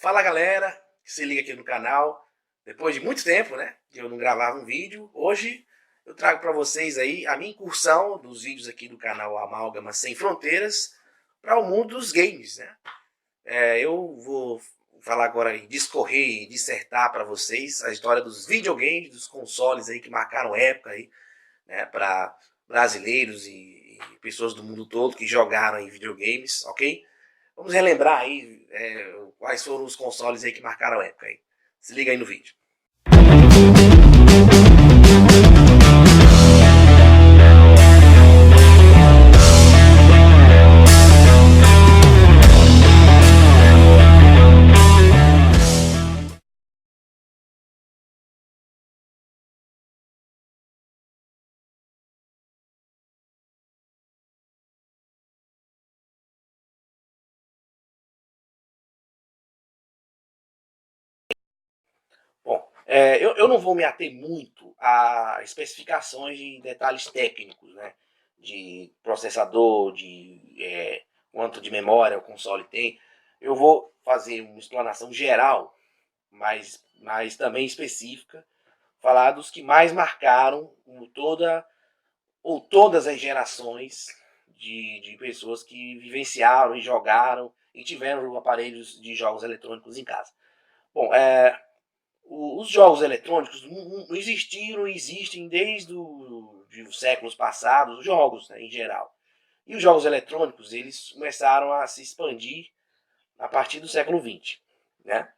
Fala galera, que se liga aqui no canal. Depois de muito tempo, né, que eu não gravava um vídeo, hoje eu trago para vocês aí a minha incursão dos vídeos aqui do canal Amálgama Sem Fronteiras para o mundo dos games, né. Eu vou falar agora e discorrer e dissertar para vocês a história dos videogames, dos consoles aí que marcaram época aí, né, para brasileiros e pessoas do mundo todo que jogaram em videogames, ok? Vamos relembrar aí quais foram os consoles aí que marcaram a época aí. Se liga aí no vídeo. Bom, eu não vou me ater muito a especificações de detalhes técnicos, né? De processador, de quanto de memória o console tem. Eu vou fazer uma explanação geral, mas também específica, falar dos que mais marcaram todas as gerações de pessoas que vivenciaram e jogaram e tiveram aparelhos de jogos eletrônicos em casa. Bom, os jogos eletrônicos não existiram e existem desde os séculos passados, os jogos, né, em geral. E os jogos eletrônicos eles começaram a se expandir a partir do século XX. Né?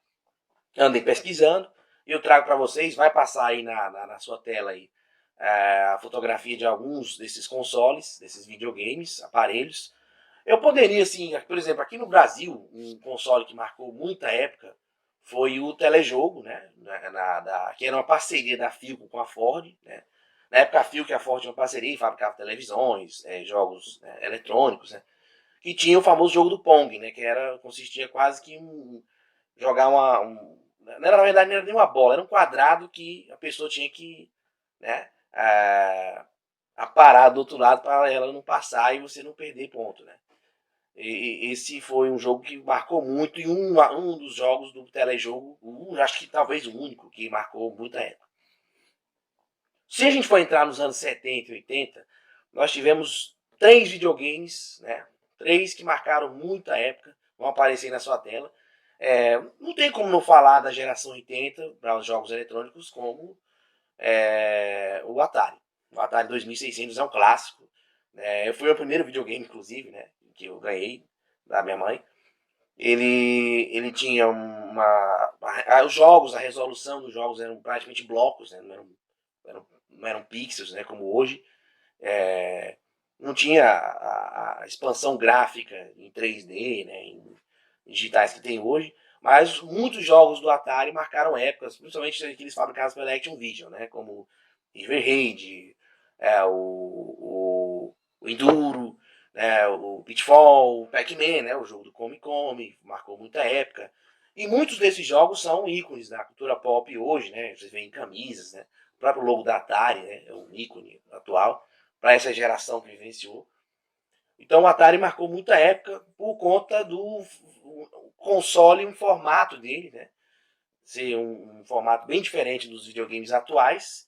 Andem pesquisando, eu trago para vocês, vai passar aí na sua tela aí, a fotografia de alguns desses consoles, desses videogames, aparelhos. Eu poderia, assim, por exemplo, aqui no Brasil, um console que marcou muita época foi o telejogo, né? Que era uma parceria da Philco com a Ford. Né? Na época a Philco e a Ford tinham uma parceria e fabricavam televisões, jogos eletrônicos, né? E tinha o famoso jogo do Pong, né? Que consistia quase que jogar não era, na verdade, não era nem uma bola, era um quadrado que a pessoa tinha que, né, parar do outro lado para ela não passar e você não perder ponto, né? Esse foi um jogo que marcou muito e um dos jogos do telejogo, acho que talvez o único que marcou muita época. Se a gente for entrar nos anos 70 e 80, nós tivemos 3 videogames, né? 3 que marcaram muita época, vão aparecer na sua tela. Não tem como não falar da geração 80 para os jogos eletrônicos como o Atari. O Atari 2600 é um clássico. Foi o primeiro videogame, inclusive, né, que eu ganhei da minha mãe. Ele tinha os jogos, a resolução dos jogos eram praticamente blocos, né, não eram pixels, né, como hoje. Não tinha a expansão gráfica em 3D, né, em digitais que tem hoje, mas muitos jogos do Atari marcaram épocas, principalmente aqueles fabricados pela Activision, né, como River Raid, o Enduro, né, o Pitfall, o Pac-Man, né, o jogo do Come Come, marcou muita época. E muitos desses jogos são ícones da cultura pop hoje, né, vocês veem em camisas, né, o próprio logo da Atari, né, é um ícone atual para essa geração que vivenciou. Então o Atari marcou muita época por conta do console, um formato dele, né? Ser um formato bem diferente dos videogames atuais.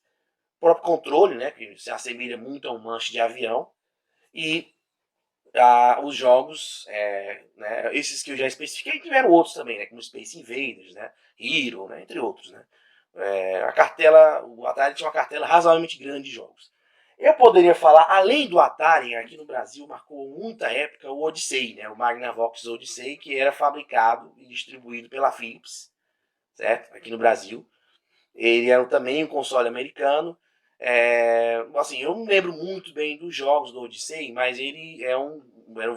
O próprio controle, né? Que se assemelha muito a um manche de avião. E os jogos, né, esses que eu já especifiquei, tiveram outros também, né? Como Space Invaders, né? Hero, né? Entre outros, né? O Atari tinha uma cartela razoavelmente grande de jogos. Eu poderia falar, além do Atari, aqui no Brasil marcou muita época o Odyssey, né? O Magnavox Odyssey, que era fabricado e distribuído pela Philips, certo? Aqui no Brasil. Ele era também um console americano. Assim, eu não lembro muito bem dos jogos do Odyssey, mas ele era um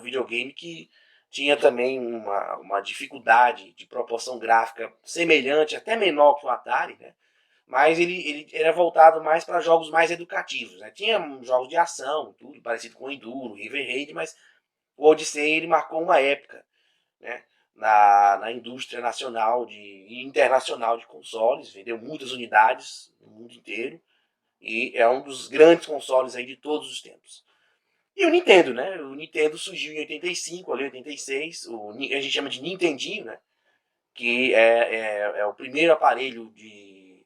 videogame que tinha também uma dificuldade de proporção gráfica semelhante, até menor que o Atari, né? Mas ele era voltado mais para jogos mais educativos. Né? Tinha jogos de ação, tudo parecido com o Enduro, River Raid, mas o Odyssey ele marcou uma época, né, na indústria nacional e internacional de consoles, vendeu muitas unidades no mundo inteiro e é um dos grandes consoles aí de todos os tempos. E o Nintendo, né? O Nintendo surgiu em 85, ali 86, a gente chama de Nintendinho, né? que é o primeiro aparelho de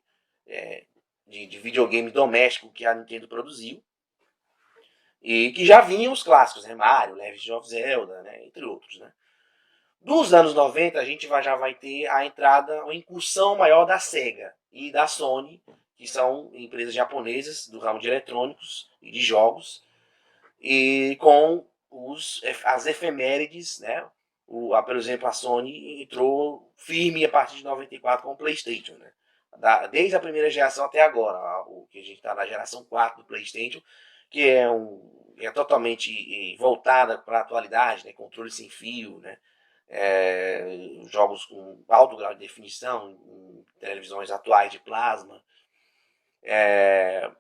videogame doméstico que a Nintendo produziu, e que já vinham os clássicos, né? Mario, Legend of Zelda, né? Entre outros, né? Dos anos 90, a gente já vai ter a entrada, uma incursão maior da Sega e da Sony, que são empresas japonesas do ramo de eletrônicos e de jogos, e com as efemérides, né? Por exemplo, a Sony entrou firme a partir de 94 com o PlayStation, né? Desde a primeira geração até agora, o que a gente está na geração 4 do PlayStation, que é totalmente voltada para a atualidade, né? Controle sem fio, né? Jogos com alto grau de definição, em televisões atuais de plasma.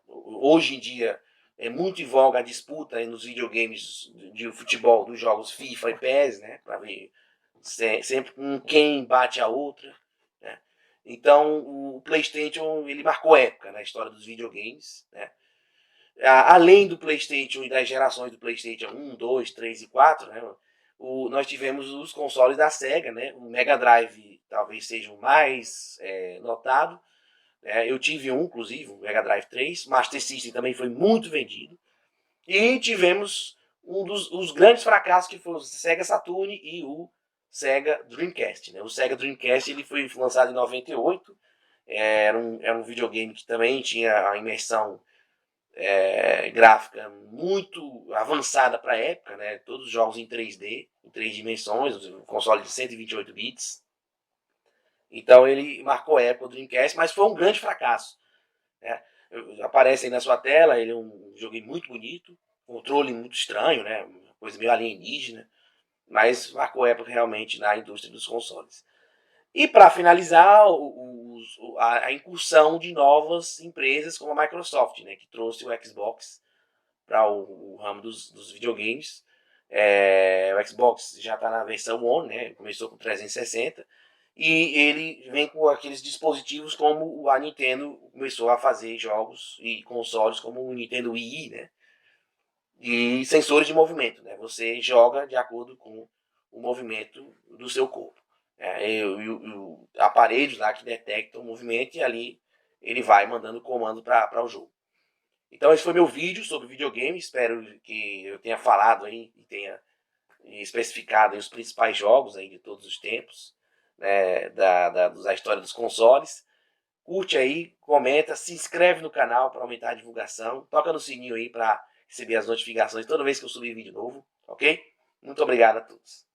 Hoje em dia é muito em voga a disputa nos videogames de futebol dos jogos FIFA e PES, né, para ver sempre quem bate a outra, né? Então o PlayStation ele marcou época na história dos videogames, né? Além do PlayStation e das gerações do PlayStation 1, 2, 3 e 4, né? Nós tivemos os consoles da Sega, né? O Mega Drive talvez seja o mais notado. Eu tive um, inclusive, o Mega Drive 3. Master System também foi muito vendido. E tivemos os grandes fracassos, que foi o Sega Saturn e o Sega Dreamcast, né? O Sega Dreamcast ele foi lançado em 98. Era um videogame que também tinha a imersão gráfica muito avançada para a época, né? Todos os jogos em 3D, em 3 dimensões, um console de 128 bits. Então ele marcou a época do Dreamcast, mas foi um grande fracasso, né? Aparece aí na sua tela, ele é um jogo muito bonito, controle muito estranho, né? Uma coisa meio alienígena, mas marcou a época realmente na indústria dos consoles. E para finalizar, a incursão de novas empresas como a Microsoft, né? Que trouxe o Xbox para o ramo dos videogames. O Xbox já está na versão One, né? Começou com 360 e ele vem com aqueles dispositivos como a Nintendo começou a fazer jogos e consoles como o Nintendo Wii, né? E sensores de movimento, né? Você joga de acordo com o movimento do seu corpo. Aparelhos lá que detectam o movimento e ali ele vai mandando comando para o jogo. Então esse foi meu vídeo sobre videogame, espero que eu tenha falado aí e tenha especificado aí os principais jogos aí de todos os tempos, né, da história dos consoles. Curte aí, comenta, se inscreve no canal para aumentar a divulgação, toca no sininho aí para receber as notificações toda vez que eu subir vídeo novo, ok? Muito obrigado a todos.